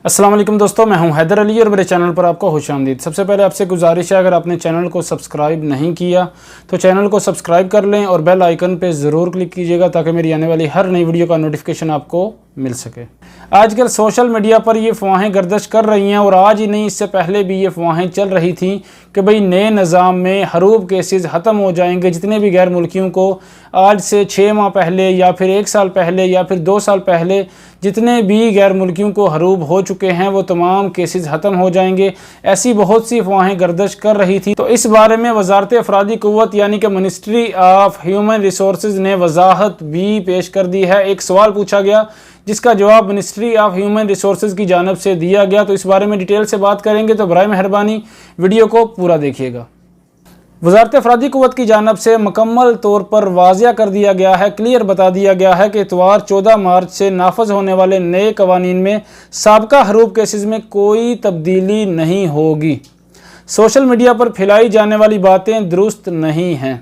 अस्सलाम वालेकुम दोस्तों, मैं हूं हैदर अली और मेरे चैनल पर आपको खुशामदीद। सबसे पहले आपसे गुजारिश है, अगर आपने चैनल को सब्सक्राइब नहीं किया तो चैनल को सब्सक्राइब कर लें और बेल आइकन पे ज़रूर क्लिक कीजिएगा ताकि मेरी आने वाली हर नई वीडियो का नोटिफिकेशन आपको मिल सके। आजकल सोशल मीडिया पर ये अफवाहें गर्दिश कर रही हैं और आज ही नहीं, इससे पहले भी ये अफवाहें चल रही थी कि भाई नए निज़ाम में हरूब केसेस ख़त्म हो जाएंगे। जितने भी गैर मुल्कियों को आज से 6 माह पहले या फिर 1 साल पहले या फिर 2 साल पहले जितने भी गैर मुल्कियों को हरूब हो चुके हैं वो तमाम केसेस ख़त्म हो जाएंगे। ऐसी बहुत सी अफवाहें गर्दिश कर रही थी। तो इस बारे में वजारत अफरादी क़ुव्वत यानी कि मिनिस्ट्री ऑफ ह्यूमन रिसोर्सेज ने वजाहत भी पेश कर दी है। एक सवाल पूछा गया जिसका जवाब मिनिस्ट्री ऑफ ह्यूमन रिसोर्सेज की जानिब से दिया गया। तो इस बारे में डिटेल से बात करेंगे, तो बराए मेहरबानी वीडियो को पूरा देखिएगा। वजारत अफरादी क़ुव्वत की जानिब से मुकम्मल तौर पर वाज़िया कर दिया गया है, क्लियर बता दिया गया है कि इतवार 14 मार्च से नाफज होने वाले नए कवानीन में साबका हरूब केसेस में कोई तब्दीली नहीं होगी। सोशल मीडिया पर फैलाई जाने वाली बातें दुरुस्त नहीं हैं।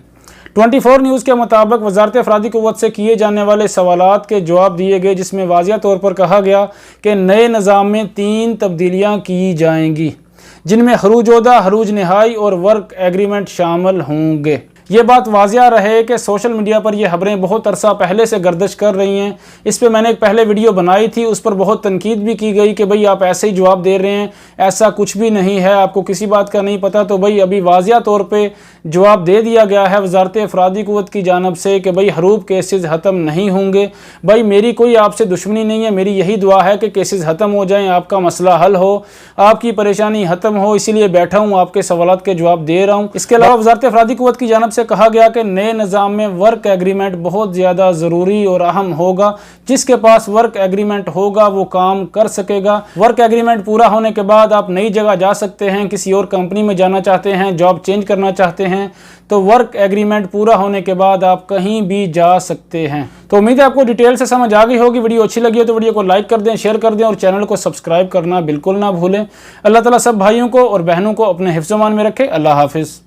24 न्यूज़ के मुताबिक वजारत अफरादी क़ुव्वत से किए जाने वाले सवालात के जवाब दिए गए, जिसमें वाज़िया तौर पर कहा गया कि नए निज़ाम में 3 तब्दीलियाँ की जाएंगी, जिनमें खरूज-ओहदा, खरूज नहाई और वर्क एग्रीमेंट शामिल होंगे। ये बात वाज़िया रहे कि सोशल मीडिया पर ये खबरें बहुत अरसा पहले से गर्दिश कर रही हैं। इस पे मैंने एक पहले वीडियो बनाई थी, उस पर बहुत तनकीद भी की गई कि भाई आप ऐसे ही जवाब दे रहे हैं, ऐसा कुछ भी नहीं है, आपको किसी बात का नहीं पता। तो भाई अभी वाज़िया तौर पे जवाब दे दिया गया है वजारत अफरादी क़ुव्वत की जानिब से कि भाई हरूब केसेस ख़त्म नहीं होंगे। भाई मेरी कोई आपसे दुश्मनी नहीं है, मेरी यही दुआ है कि केसेस ख़त्म हो जाएँ, आपका मसला हल हो, आपकी परेशानी ख़त्म हो। इसीलिए बैठा हूँ, आपके सवालात के जवाब दे रहा हूँ। इसके अलावा वजारत अफरादी क़ुव्वत की जानिब से कहा गया कि नए निज़ाम में वर्क एग्रीमेंट बहुत ज़्यादा ज़रूरी और अहम होगा। जिसके पास वर्क एग्रीमेंट होगा वो काम कर सकेगा। वर्क एग्रीमेंट पूरा होने के बाद आप नई जगह जा सकते हैं, किसी और कंपनी में जाना चाहते हैं, जॉब चेंज करना चाहते हैं, तो वर्क एग्रीमेंट पूरा होने के बाद आप कहीं भी जा सकते हैं। तो उम्मीद है आपको डिटेल से समझ आ गई होगी। वीडियो अच्छी लगी हो तो वीडियो को लाइक कर दें, शेयर कर दें और चैनल को सब्सक्राइब करना बिल्कुल ना भूलें। अल्लाह ताला सब भाइयों को और बहनों को अपने हिफ्ज़-ओ-मान में रखे। अल्लाह हाफिज़।